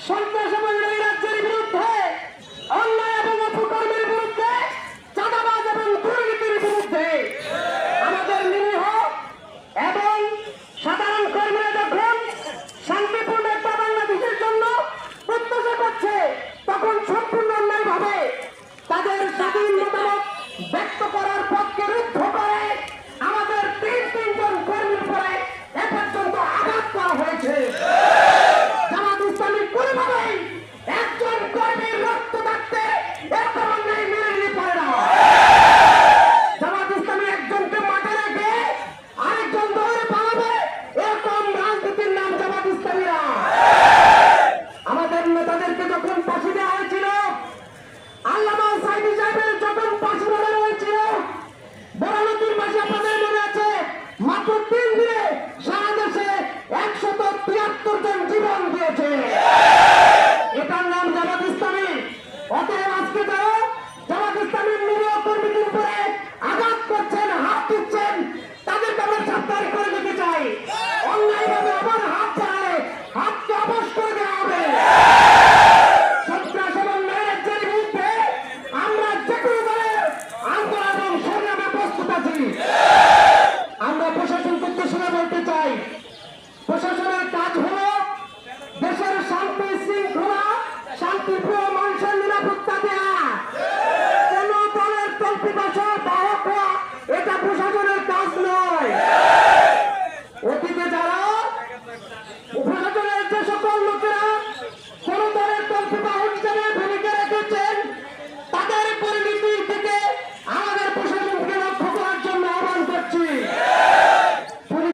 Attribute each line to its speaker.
Speaker 1: সন্ত্রাসবাদী রাজ্যের বিরুদ্ধে, অন্যায় এবং অপকর্মের বিরুদ্ধে, চাঁদাবাজ এবং দুর্নীতির বিরুদ্ধে আমাদের নিরীহ এবং সাধারণ কর্মীরা যখন শান্তিপূর্ণ একটা বাংলাদেশের জন্য প্রত্যাশা করছে, তখন সম্পূর্ণ অন্যায়ভাবে তাদের স্বাধীন মতামত ব্যক্ত করার পক্ষে রুদ্ধ করে আমাদের তিনজন কর্মীর উপরে এ পর্যন্ত আঘাত করা হয়েছে। জামাত ইসলামী কোনোভাবেই একজন কর্মীর রক্ত থাকতে এরকম অন্যায় মেনে নিতে পারে না। জামাত ইসলামী একজনকে মাঠে রেখে আরেকজন দৌড়ে পালাবে, এরকম রাজনীতির নাম জামাত ইসলামী না। আমাদের নেতাদেরকে যখন ফাঁসি দেওয়া হয়েছিল, আল্লামা সাইদি সাহেবের যখন ফাঁসি বলা হয়েছিল, বড়নদীর মাঝে আপনাদের মনে আছে, মাত্র 3 দিনে সারা দেশে 173 জন জীবন দিয়েছে। এটার নাম জামাত ইসলামী। অতএব আজকে যারা জামাত ইসলামীর নিরীহ কর্মীদের উপরে আঘাত করছেন, হাত দিচ্ছেন, তাদেরকে আমরা সাবধান করে দিতে চাই। অন্যায়ভাবে আবার হাত বাড়ালে হাতকে অবশ করে দেওয়া হবে। সন্ত্রাস এবং নৈরাজ্যের বিরুদ্ধে আমরা যে কোনো দলের আন্দোলন এবং সংগ্রামে প্রস্তুত আছি। আমরা প্রশাসনকে উদ্দেশ্যে বলতে চাই, প্রশাসনের কাজ হলো দেশের শান্তি শৃঙ্খলা, শান্তি